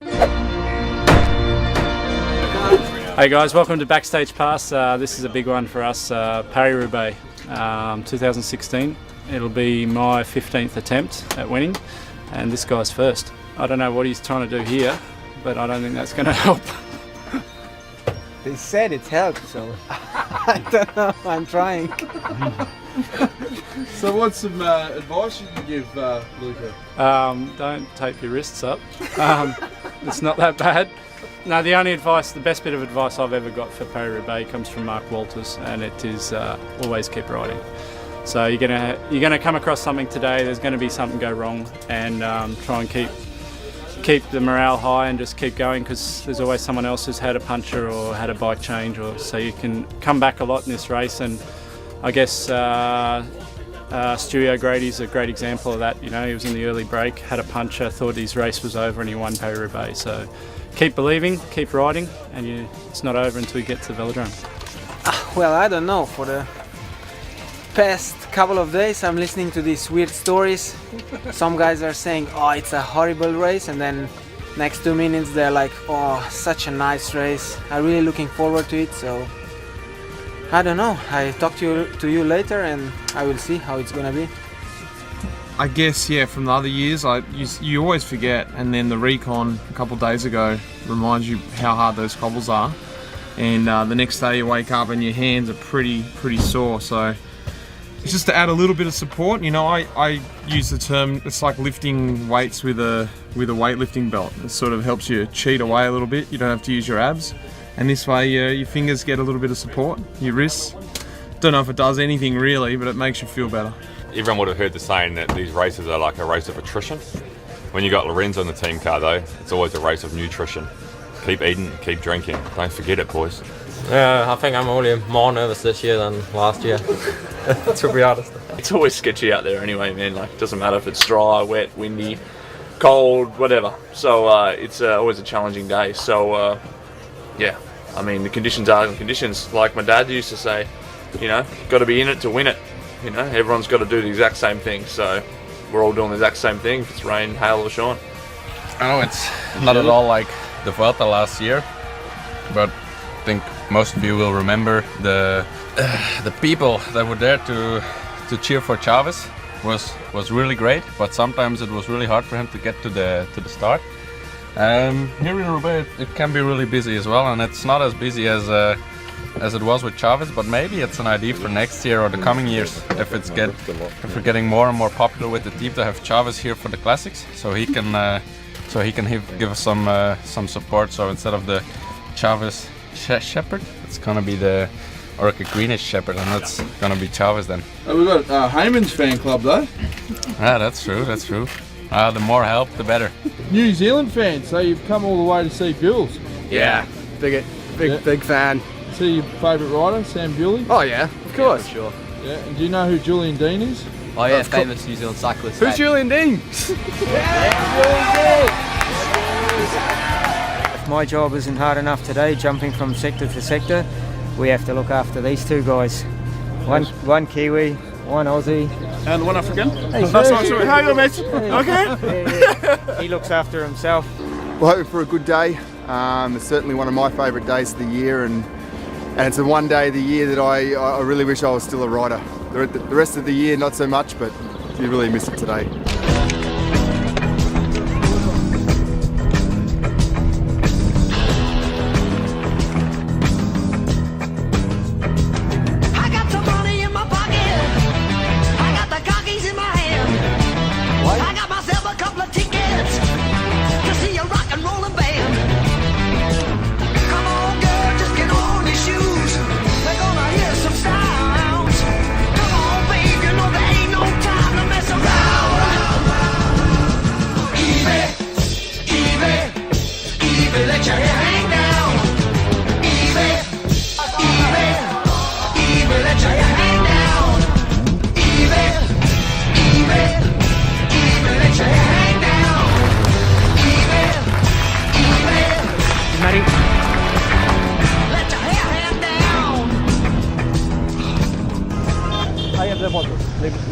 Hey guys, welcome to Backstage Pass. This is a big one for us, Paris Roubaix 2016. It'll be my 15th attempt at winning, and this guy's first. I don't know what he's trying to do here, but I don't think that's going to help. They said it helped, so I don't know, I'm trying. So what's some advice you can give Luca? Don't tape your wrists up. It's not that bad. No, the only advice, the best bit of advice I've ever got for Paris Roubaix comes from Mark Walters, and it is always keep riding. So you're gonna come across something today. There's going to be something go wrong, and try and keep the morale high and just keep going, because there's always someone else who's had a puncture or had a bike change, or so you can come back a lot in this race. And I guess Stu O'Grady's a great example of that. You know, he was in the early break, had a puncture, thought his race was over, and he won Paris Roubaix. So keep believing, keep riding, and it's not over until you get to the velodrome. Well, I don't know. For the past couple of days I'm listening to these weird stories. Some guys are saying, oh, it's a horrible race, and then next 2 minutes they're like, oh, such a nice race. I'm really looking forward to it. So I don't know. I talk to you later, and I will see how it's gonna be. I guess, yeah, from the other years, you always forget, and then the recon a couple of days ago reminds you how hard those cobbles are, and the next day you wake up and your hands are pretty sore. So it's just to add a little bit of support. You know, I use the term, it's like lifting weights with a weightlifting belt. It sort of helps you cheat away a little bit. You don't have to use your abs, and this way your fingers get a little bit of support, your wrists. Don't know if it does anything really, but it makes you feel better. Everyone would have heard the saying that these races are like a race of attrition. When you got Lorenzo on the team car though, it's always a race of nutrition. Keep eating, keep drinking. Don't forget it, boys. I think I'm only more nervous this year than last year, to be honest. It's always sketchy out there anyway, man. Like, it doesn't matter if it's dry, wet, windy, cold, whatever. So it's always a challenging day. So yeah, I mean, the conditions are the conditions. Like my dad used to say, you know, got to be in it to win it. You know, everyone's got to do the exact same thing, so we're all doing the exact same thing, if it's rain, hail or shine. I know it's not at all like the Vuelta last year, but I think most of you will remember the people that were there to cheer for Chavez was really great, but sometimes it was really hard for him to get to the start. Here in Roubaix it can be really busy as well, and it's not as busy as it was with Chavez, but maybe it's an idea for next year or the coming years, if we're getting more and more popular with the team, to have Chavez here for the classics, so he can give us some support. So instead of the Chavez Shepherd, it's gonna be the Orca Greenish Shepherd, and that's gonna be Chavez then. We've got Heyman's fan club though. Yeah, that's true. The more help, the better. New Zealand fans, so you've come all the way to see Bulls. Yeah, big fan. See your favourite rider, Sam Bewley? Oh yeah, of course. Yeah, for sure. Yeah, and do you know who Julian Dean is? Oh yeah, famous New Zealand cyclist. Who's Julian Dean? If my job isn't hard enough today, jumping from sector to sector, we have to look after these two guys. One Kiwi, one Aussie. And one African? Hey, sorry. How are you, mate? Okay? He looks after himself. We're hoping for a good day. It's certainly one of my favourite days of the year, and it's the one day of the year that I really wish I was still a rider. The rest of the year not so much, but you really miss it today.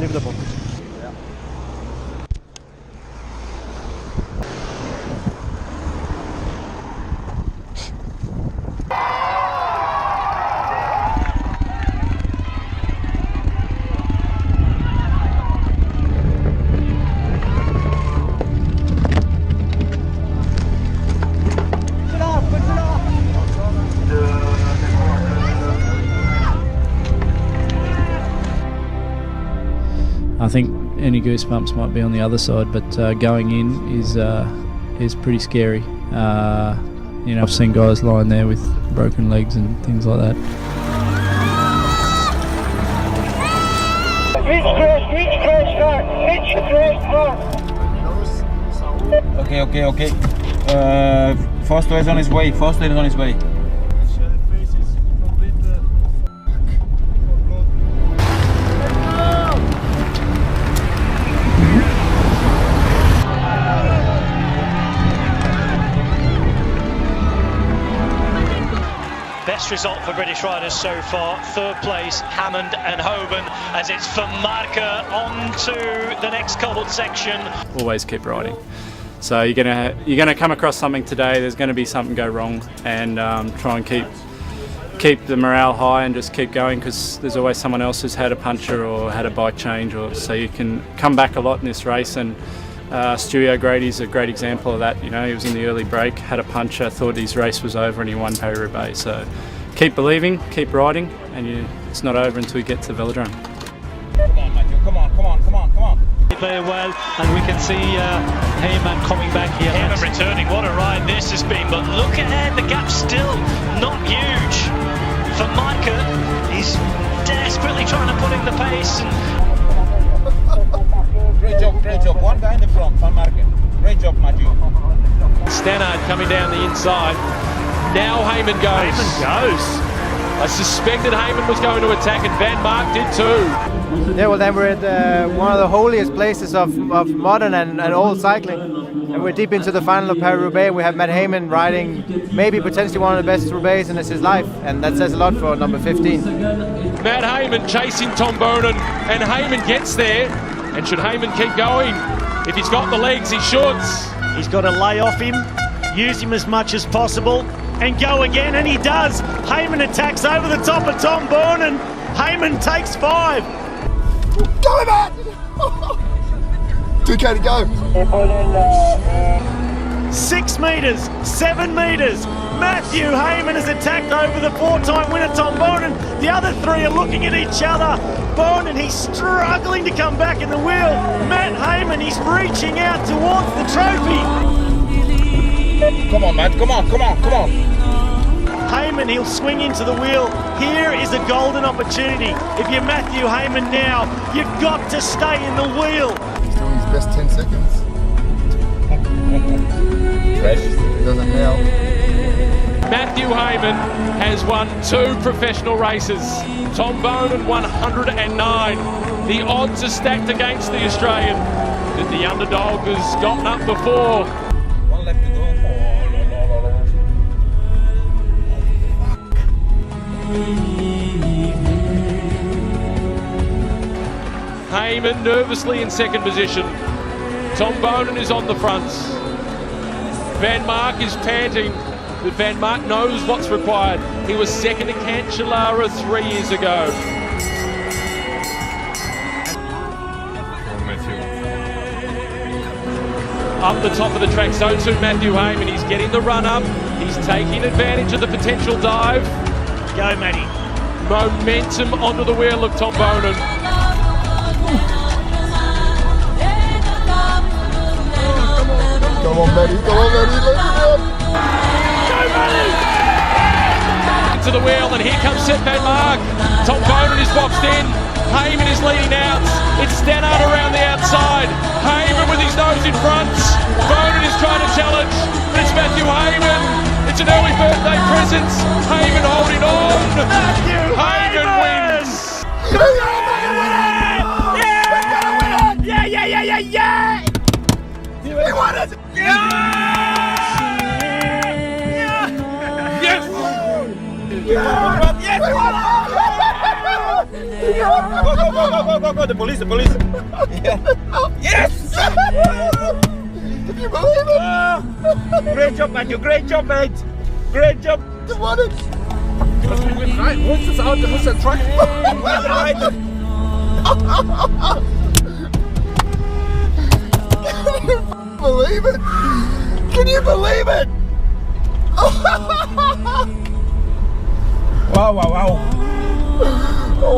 Leave the bottle. I think any goosebumps might be on the other side, but going in is pretty scary. You know, I've seen guys lying there with broken legs and things like that. Okay. Foster is on his way. Best result for British riders so far, third place Hammond and Hoban, as it's for Marker on to the next cobbled section. Always keep riding. So you're gonna come across something today. There's going to be something go wrong, and try and keep the morale high and just keep going, because there's always someone else who's had a puncture or had a bike change, or so you can come back a lot in this race. And Stewie O'Grady's a great example of that. You know, he was in the early break, had a puncture, thought his race was over, and he won Paris Roubaix. So keep believing, keep riding, and it's not over until you get to the velodrome. Come on, Matthew. Come on. Very well, and we can see Heyman coming back here. Heyman returning, what a ride this has been, but look ahead, the gap's still not huge. For Marker, he's desperately trying to put in the pace. Great job. One guy in the front, Van Marken. Great job, Matthew. Stannard coming down the inside. Now Heyman goes. I suspected Heyman was going to attack, and Van Mark did too. Yeah, well, then we're at one of the holiest places of modern and old cycling. And we're deep into the final of Paris Roubaix. We have Matt Heyman riding maybe potentially one of the best Roubaix in his life. And that says a lot for number 15. Matt Heyman chasing Tom Boonen, and Heyman gets there. And should Heyman keep going? If he's got the legs, he should. He's got to lay off him, use him as much as possible, and go again, and he does. Heyman attacks over the top of Tom Boonen. Heyman takes 5. Go, Matt! 2k to go. 6 metres, 7 metres. Matthew Heyman has attacked over the 4-time winner Tom Boonen. The other 3 are looking at each other. Boonen, he's struggling to come back in the wheel. Matt Heyman, he's reaching out towards the trophy. Come on, Matt. Come on. Heyman, he'll swing into the wheel. Here is a golden opportunity. If you're Matthew Heyman now, you've got to stay in the wheel. He's doing his best 10 seconds. Fresh. He doesn't now. Matthew Heyman has won 2 professional races. Tom Boonen 109. The odds are stacked against the Australian. That the underdog has gotten up before. One left to go. Heyman nervously in second position. Tom Boonen is on the front. Van Mark is panting, but Van Mark knows what's required. He was second to Cancellara 3 years ago. Up the top of the track, so too Matthew Heyman. He's getting the run up. He's taking advantage of the potential dive. Go, Matty. Momentum onto the wheel of Tom Boonen. Come on, Matty. Let's go. Go, Matty! Into the wheel, and here comes Seth Van Mark. Tom Boonen is boxed in. Heyman is leading out. It's Stannard around the outside. Heyman with his nose in front. Boonen is trying to challenge, but it's Matthew Heyman. It's an early birthday present. Heyman holding on. Matthew Heyman wins. Yeah! He won it! Go, the police. Yes! Can you believe it? Great job, Matthew. Great job, mate. Great job. You won it! What's this out? What's that track? Believe it? Can you believe it? Wow. Oh,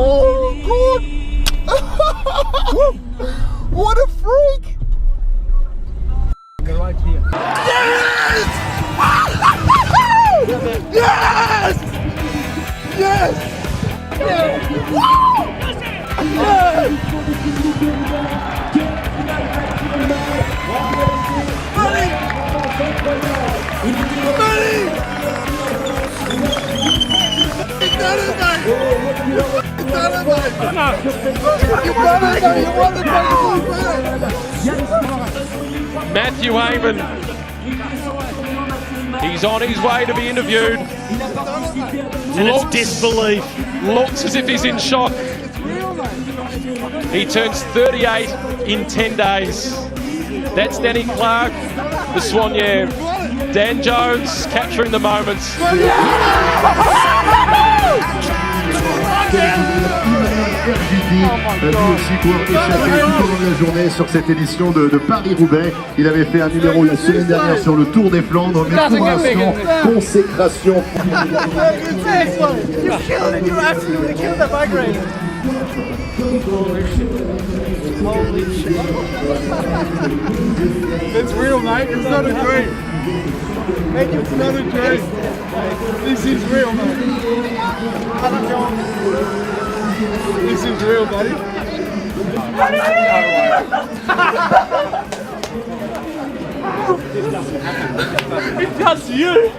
God! What a freak! Right here. Yes! Yes! Yes! Yes! Matthew Heyman. He's on his way to be interviewed. And it's disbelief. Looks as if he's in shock. He turns 38 in 10 days. That's Danny Clark, the Soigneur. Dan Jones capturing the moments. Lui aussi court échappé tout au long de la journée sur cette édition de Paris Roubaix. Il avait fait un numéro la semaine dernière sur le Tour des Flandres, mais pour l'instant, consécration. It's real, mate. It's not a dream. It's not a dream. This is real, mate. This is real, buddy. That's you.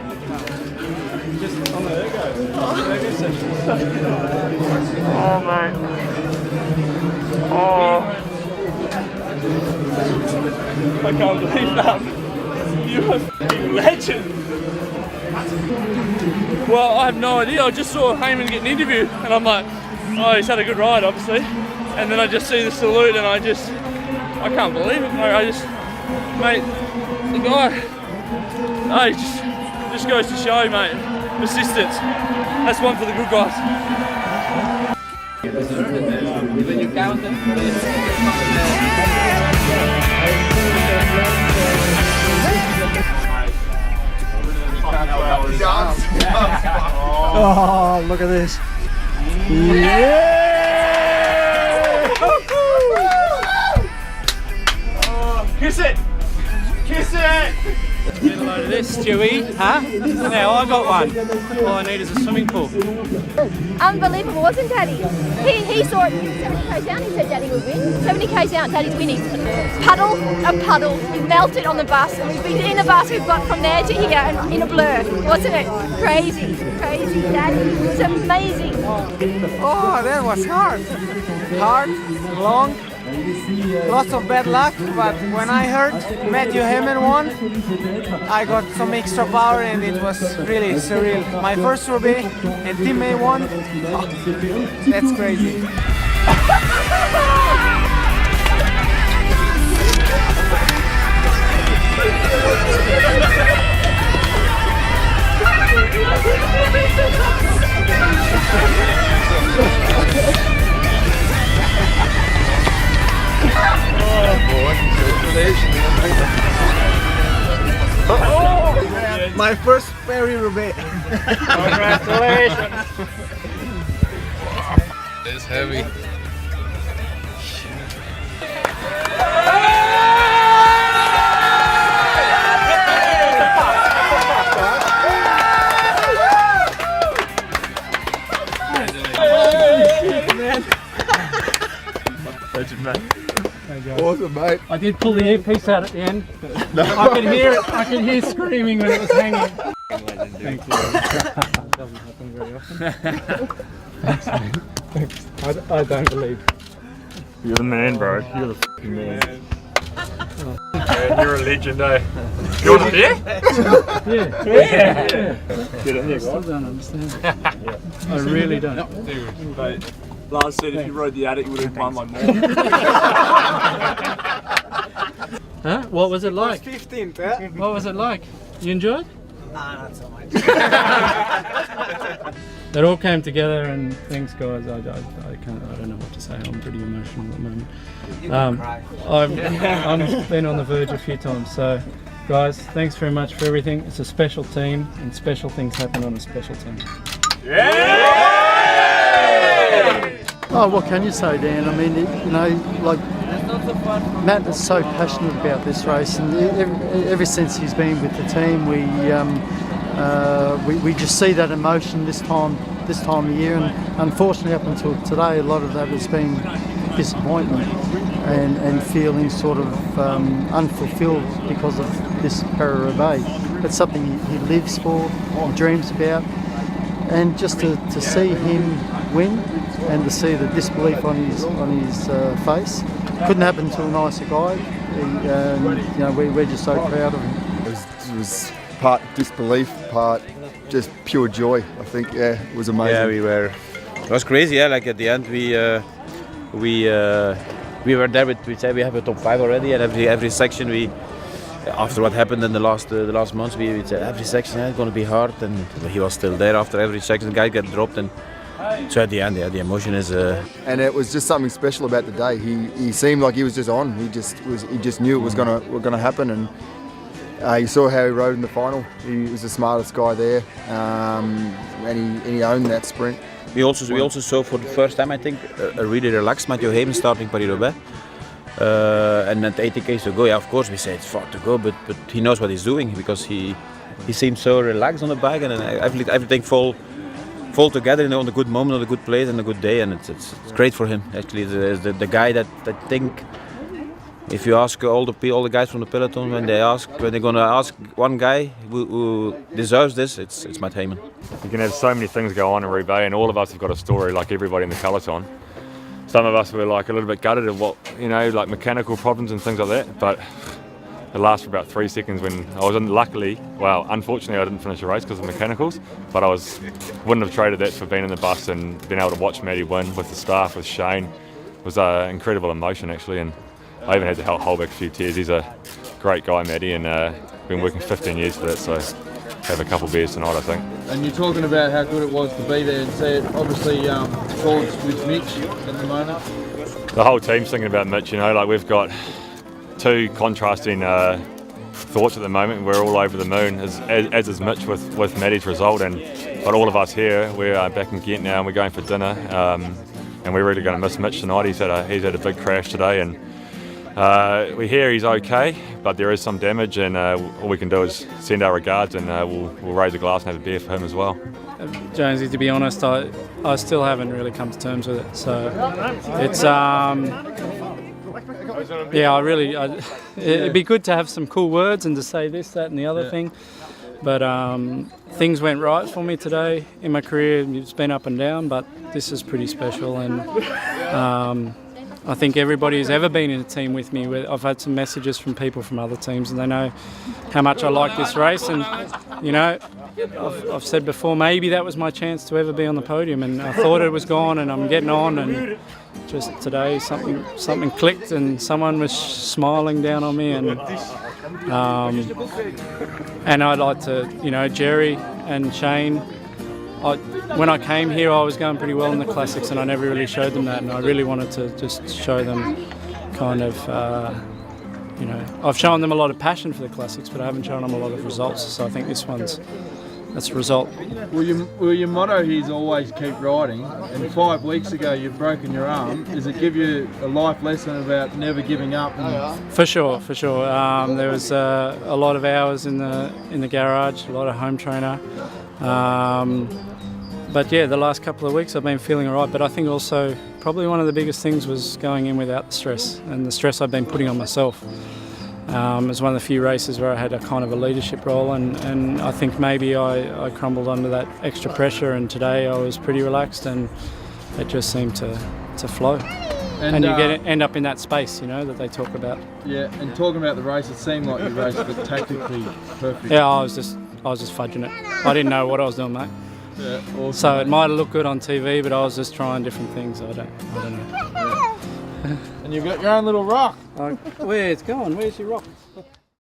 Oh, mate. Oh. I can't believe that. You're a f***ing legend. Well, I have no idea. I just saw Heyman get an interview and I'm like, oh, he's had a good ride, obviously. And then I just see the salute and I can't believe it. Mate, the guy, he just goes to show, mate. Persistence. That's one for the good guys. Oh, look at this. Yeah! Kiss it! Kiss it! Get a load of this, Stewie. Huh? Now I got one. All I need is a swimming pool. Unbelievable, wasn't Daddy? He saw it 70 k's down, he said Daddy would win. 70 k's down, Daddy's winning. Puddle, a puddle. You melted on the bus. And we've been in a bus, we've got from there to here and in a blur. Wasn't it? Crazy, crazy, Daddy. It was amazing. Oh, that was hard. Hard, long, lots of bad luck, but when I heard Matthew Heyman won, I got some extra power and it was really surreal. My first Roubaix and teammate won. Oh, that's crazy. My first Paris Roubaix. Congratulations. It's heavy. Legend, man. Awesome, mate. I did pull the earpiece out at the end. I could hear it. I could hear screaming when it was hanging. Thank you. Doesn't happen very often. Thanks, man. Thanks. I don't believe. You're the man, bro. You're the f***ing man. Man, you're a legend, eh? You want a beer? Yeah. Get in there, I still guys. don't understand. I really don't. Mate, Lars said if you rode the attic, you would have won my mom. Huh? What was it like? 15th, yeah? What was it like? You enjoyed? Nah, not so much. It all came together, and thanks, guys. I don't know what to say. I'm pretty emotional at the moment. I've been on the verge a few times. So, guys, thanks very much for everything. It's a special team, and special things happen on a special team. Yeah! Oh, what can you say, Dan? I mean, like Matt is so passionate about this race, and ever since he's been with the team, we just see that emotion this time of year. And unfortunately, up until today, a lot of that has been disappointment and feeling sort of unfulfilled because of this Paris Roubaix. It's something he lives for, he dreams about, and just to see him win and to see the disbelief on his face. Couldn't happen to a nicer guy. We're just so proud of him. It was part disbelief, part just pure joy. I think, it was amazing. Yeah, we were. It was crazy. Yeah, like at the end, we were there with. We said we have a top 5 already, and every section we. After what happened in the last months, we said every section it's going to be hard, and he was still there after every section. The guy got dropped, and so at the end, the emotion is. And it was just something special about the day. He seemed like he was just on. He just knew it was gonna happen, and you saw how he rode in the final. He was the smartest guy there, and he owned that sprint. We also saw for the first time, I think, a really relaxed Mathieu Hayman starting Paris Roubaix. And at 80 km to go, yeah, of course we say it's far to go, but he knows what he's doing because he seems so relaxed on the bike, and everything fall together on a good moment, on a good place, and a good day, and it's great for him. Actually, the guy that I think, if you ask all the guys from the peloton, when they're gonna ask one guy who deserves this, it's Matt Hayman. You can have so many things go on in Roubaix, and all of us have got a story, like everybody in the peloton. Some of us were like a little bit gutted of what, like mechanical problems and things like that, but it lasted for about 3 seconds when I was unfortunately I didn't finish the race because of mechanicals, but wouldn't have traded that for being in the bus and being able to watch Matty win with the staff, with Shane. It was an incredible emotion actually, and I even had to hold back a few tears. He's a great guy, Matty, and been working 15 years for that, so have a couple beers tonight, I think. And you're talking about how good it was to be there and see it. Obviously, thoughts with Mitch at the moment. The whole team's thinking about Mitch. Like we've got two contrasting thoughts at the moment. We're all over the moon, as is Mitch with Matty's result, but all of us here, we're back in Ghent now, and we're going for dinner, and we're really going to miss Mitch tonight. He's had a big crash today, and we hear he's okay, but there is some damage, and all we can do is send our regards, and we'll raise a glass and have a beer for him as well. Jonesy, to be honest, I still haven't really come to terms with it. So it's it'd be good to have some cool words and to say this, that, and the other thing. But things went right for me today in my career. It's been up and down, but this is pretty special, and I think everybody who's ever been in a team with me, I've had some messages from people from other teams, and they know how much I like this race. And I've said before, maybe that was my chance to ever be on the podium, and I thought it was gone, and I'm getting on, and just today something clicked, and someone was smiling down on me, and I'd like to, Jerry and Shane. When I came here, I was going pretty well in the classics, and I never really showed them that, and I really wanted to just show them kind of, I've shown them a lot of passion for the classics, but I haven't shown them a lot of results, so I think that's a result. Well, your motto here is always keep riding, and 5 weeks ago you've broken your arm. Does it give you a life lesson about never giving up? For sure. There was a lot of hours in the garage, a lot of home trainer. But yeah, the last couple of weeks I've been feeling all right, but I think also probably one of the biggest things was going in without the stress, and the stress I've been putting on myself. It was one of the few races where I had a kind of a leadership role, and I think maybe I crumbled under that extra pressure, and today I was pretty relaxed, and it just seemed to flow. And you end up in that space, that they talk about. Yeah, and talking about the race, it seemed like you raced it tactically perfect. Yeah, I was just fudging it. I didn't know what I was doing, mate. Yeah, awesome. So it might have looked good on TV, but I was just trying different things. I don't know. And you've got your own little rock. Where's it going? Where's your rock?